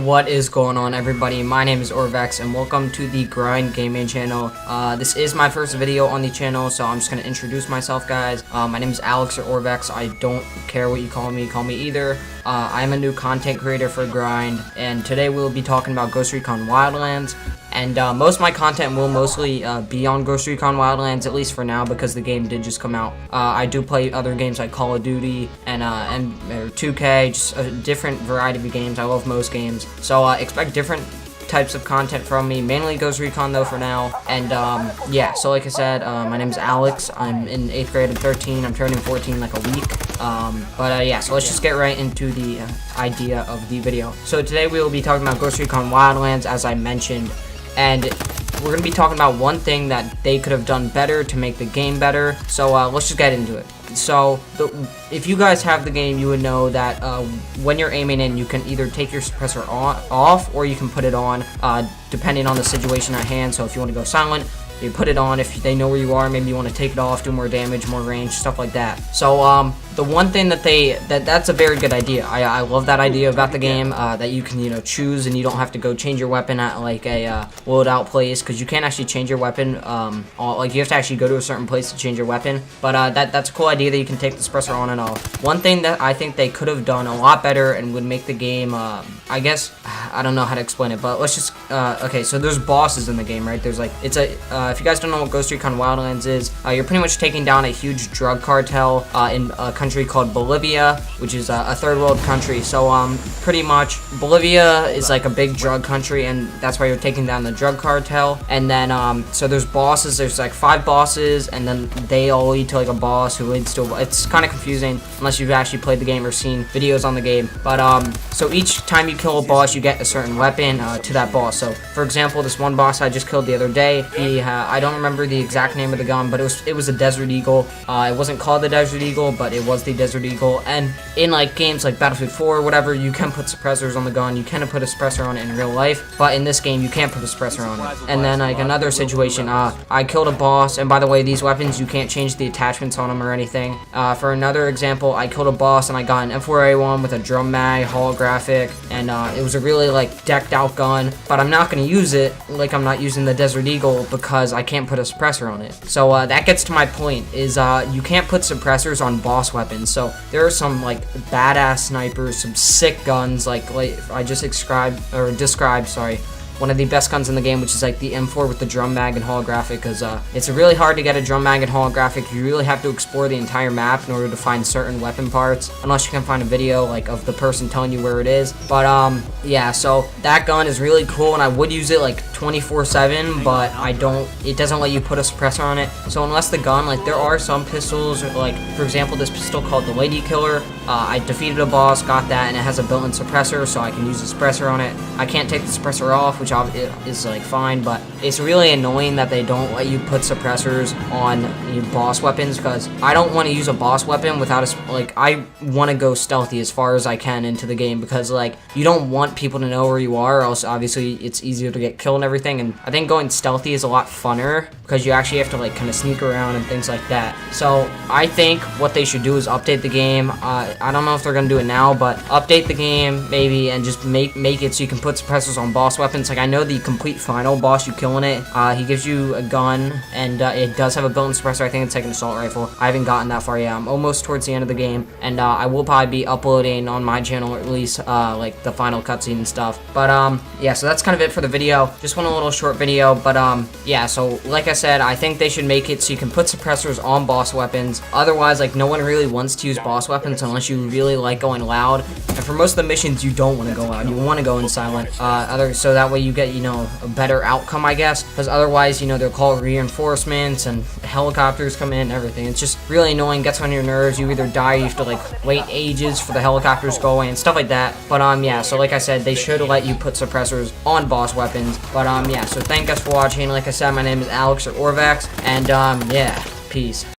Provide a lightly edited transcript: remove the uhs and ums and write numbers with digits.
What is going on, everybody? My name is Orvex and welcome to the Grind Gaming channel. This is my first video on the channel, so I'm just going to introduce myself, guys. My name is Alex or Orvex. I don't care what you call me either. I'm a new content creator for Grind, and today we'll be talking about Ghost Recon Wildlands. And most of my content will mostly be on Ghost Recon Wildlands, at least for now, because the game did just come out. I do play other games like Call of Duty and 2K, just a different variety of games. I love most games, so expect different types of content from me, mainly Ghost Recon though for now. And yeah, so like I said, my name is Alex. I'm in 8th grade. I'm 13. I'm turning 14 like a week. Yeah, so let's just get right into the idea of the video. So today we will be talking about Ghost Recon Wildlands, as I mentioned. And we're going to be talking about one thing that they could have done better to make the game better. So let's just get into it. So if you guys have the game, you would know that when you're aiming in, you can either take your suppressor off or you can put it on, depending on the situation at hand. So if you want to go silent, you put it on. If they know where you are, maybe you want to take it off, do more damage, more range, stuff like that. So the one thing that's a very good idea. I love that idea about the game, that you can choose and you don't have to go change your weapon at like a loadout place, because you can't actually change your weapon. Like you have to actually go to a certain place to change your weapon. But that's a cool idea that you can take the suppressor on and off. One thing that I think they could have done a lot better and would make the game, I guess, I don't know how to explain it, but let's just okay. So there's bosses in the game, right? There's like if you guys don't know what Ghost Recon Wildlands is, you're pretty much taking down a huge drug cartel in a country called Bolivia, which is a third world country. So pretty much Bolivia is like a big drug country, and that's why you're taking down the drug cartel. And then so there's bosses. There's like 5 bosses, and then they all lead to like a boss who leads to it's kind of confusing unless you've actually played the game or seen videos on the game. But so each time you kill a boss, you get a certain weapon to that boss. So for example, this one boss I just killed the other day, I don't remember the exact name of the gun, but it was a Desert Eagle. It wasn't called the Desert Eagle, but it was the Desert Eagle. And in like games like Battlefield 4 or whatever, you can put suppressors on the gun. You can put a suppressor on it in real life, but in this game you can't put a suppressor on it. And then like another situation, I killed a boss, and by the way, these weapons you can't change the attachments on them or anything. For another example, I killed a boss and I got an M4A1 with a drum mag holographic, and it was a really like decked out gun, but I'm not going to use it like I'm not using the Desert Eagle because I can't put a suppressor on it. So that gets to my point, is you can't put suppressors on boss weapons. So there are some like badass snipers, some sick guns like I just described, sorry, one of the best guns in the game, which is like the M4 with the drum mag and holographic, because it's really hard to get a drum mag and holographic. You really have to explore the entire map in order to find certain weapon parts, unless you can find a video like of the person telling you where it is. But yeah, so that gun is really cool, and I would use it like 24/7, but it doesn't let you put a suppressor on it. So unless the gun, like there are some pistols, like for example this pistol called the Lady Killer, I defeated a boss, got that, and it has a built-in suppressor, so I can use the suppressor on it. I can't take the suppressor off, which is like fine, but it's really annoying that they don't let you put suppressors on boss weapons, because I don't want to use a boss weapon without I want to go stealthy as far as I can into the game, because like you don't want people to know where you are, or else obviously it's easier to get killed and everything. And I think going stealthy is a lot funner, because you actually have to like kind of sneak around and things like that. So I think what they should do is update the game. I don't know if they're gonna do it now, but update the game maybe, and just make it so you can put suppressors on boss weapons. Like I know the complete final boss you kill in it, he gives you a gun, and it does have a built-in suppressor. I think it's like an assault rifle. I haven't gotten that far yet. I'm almost towards the end of the game, and I will probably be uploading on my channel, or at least like the final cutscene and stuff. But yeah, so that's kind of it for the video. Just want a little short video, but yeah, so like I said, I think they should make it so you can put suppressors on boss weapons. Otherwise, like no one really wants to use boss weapons unless you really like going loud. And for most of the missions, you don't want to go loud. You want to go in silent. So that way you get a better outcome, I guess. Because otherwise, they'll call reinforcements and helicopters come in and everything. It's just really annoying. Gets on your nerves. You either die, or you have to like wait ages for the helicopters to go away and stuff like that. But yeah. So like I said, they should let you put suppressors on boss weapons. But yeah. So thank you guys for watching. Like I said, my name is Alex or Orvex, and yeah. Peace.